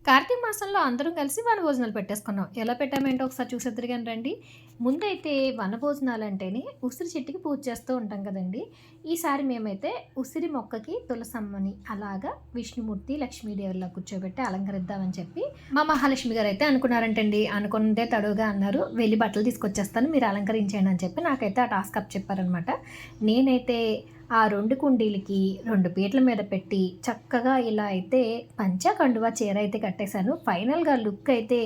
కార్తీక మాసంలో అందరం కలిసి వనభోజనాలు పెట్టేసుకున్నాం. ఎలా పెట్టామేంటో ఒకసారి చూసేద్దురు గాని రండి. ముందైతే వనభోజనాలంటేనే ఉసిరి చెట్టుకి పూజ చేస్తూ ఉంటాం కదండీ! ఈసారి మేమైతే ఉసిరి మొక్కకి తులసమ్మని అలాగా విష్ణుమూర్తి, లక్ష్మీదేవుల్లా కూర్చోబెట్టి అలంకరిద్దామని చెప్పి మా మహాలక్ష్మి గారైతే అనుకున్నారంటండి. అనుకున్నదే తడువుగా అన్నారు. "వెళ్లి బట్టలు తీసుకొచ్చేస్తాను. మీరు అలంకరించేయండి" అని చెప్పి నాకైతే ఆ టాస్క్ అప్పచెప్పారనమాట. నేనైతే ఆ 2 కుండీలకి 2 పీటల మీద పెట్టి చక్కగా ఇలా అయితే పంచా కండువా చీర అయితే కట్టేశాను. ఫైనల్‌గా లుక్ అయితే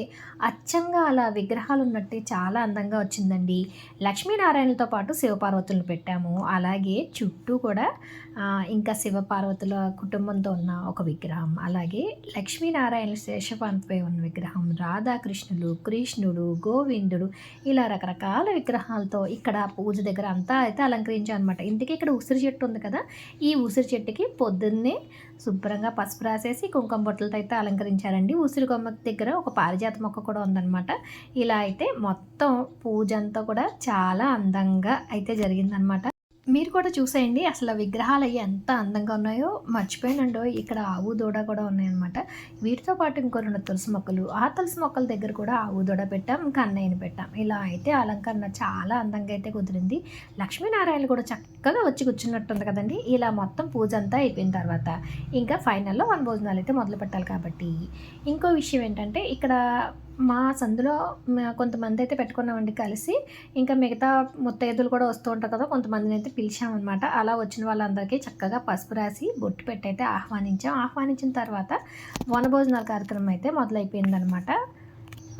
అచ్చంగా అలా విగ్రహాలున్నట్టే చాలా అందంగా వచ్చిందండి. లక్ష్మీనారాయణలతో పాటు శివపార్వతులను పెట్టాము. అలాగే చుట్టూ కూడా ఇంకా శివపార్వతుల కుటుంబంతో ఉన్న ఒక విగ్రహం, అలాగే లక్ష్మీనారాయణులు శేషపాన్పై ఉన్న విగ్రహం, రాధాకృష్ణులు, కృష్ణుడు, గోవిందుడు ఇలా రకరకాల విగ్రహాలతో ఇక్కడ పూజ దగ్గర అంతా అయితే అలంకరించామనమాట. ఇంతకీ ఇక్కడ ఉసిరి చెట్టు ఉంది కదా! ఈ ఉసిరి చెట్టుకి పొద్దున్నే శుభ్రంగా పసుపు రాసేసి కుంకుమ బొట్లతో అయితే అలంకరించారండి. ఉసిరి కొమ్మ దగ్గర ఒక పారిజాత మొక్క కూడా ఉందనమాట. ఇలా అయితే మొత్తం పూజంతా కూడా చాలా అందంగా అయితే జరిగిందనమాట. మీరు కూడా చూసేయండి అసలు విగ్రహాలయ్యి ఎంత అందంగా ఉన్నాయో. మర్చిపోయానండోయ్, ఇక్కడ ఆవు, దూడ కూడా ఉన్నాయన్నమాట. వీటితో పాటు ఇంకో 2 తులసి మొక్కలు, ఆ తులసి మొక్కల దగ్గర కూడా ఆవు, దూడ పెట్టాం, ఇంకా అన్నయ్యని పెట్టాం. ఇలా అయితే అలంకరణ చాలా అందంగా అయితే కుదిరింది. లక్ష్మీనారాయణలు కూడా చక్కగా వచ్చి కూర్చున్నట్టుంది కదండీ! ఇలా మొత్తం పూజ అంతా అయిపోయిన తర్వాత ఇంకా ఫైనల్‌లో వనభోజనాలు అయితే మొదలుపెట్టాలి కాబట్టి, ఇంకో విషయం ఏంటంటే ఇక్కడ మా సందులో కొంతమందైతే పెట్టుకున్నామండి కలిసి. ఇంకా మిగతా ముత్తైదులు కూడా వస్తూ ఉంటారు కదా! కొంతమందినైతే పిలిచామనమాట. అలా వచ్చిన వాళ్ళందరికీ చక్కగా పసుపు రాసి బొట్టు పెట్టయితే ఆహ్వానించాం. ఆహ్వానించిన తర్వాత వనభోజనాల కార్యక్రమం అయితే మొదలైపోయిందనమాట.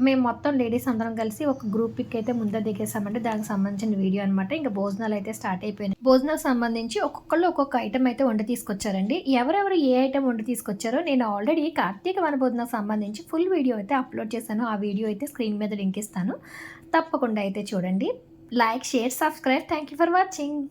మేము మొత్తం లేడీస్ అందరం కలిసి ఒక గ్రూప్ పిక్ అయితే ముందే దిగేసామంటే దానికి సంబంధించిన వీడియో అనమాట. ఇంకా భోజనాలు అయితే స్టార్ట్ అయిపోయినాయి. భోజనాలకు సంబంధించి ఒక్కొక్కళ్ళు ఒక్కొక్క ఐటెం అయితే వండి తీసుకొచ్చారండి. ఎవరెవరు ఏ ఐటెం వండి తీసుకొచ్చారో నేను ఆల్రెడీ కార్తీక వనభోజనాలకు సంబంధించి ఫుల్ వీడియో అయితే అప్లోడ్ చేశాను. ఆ వీడియో అయితే స్క్రీన్ మీద లింక్ ఇస్తాను. తప్పకుండా అయితే చూడండి. Like, share, subscribe. Thank you for watching.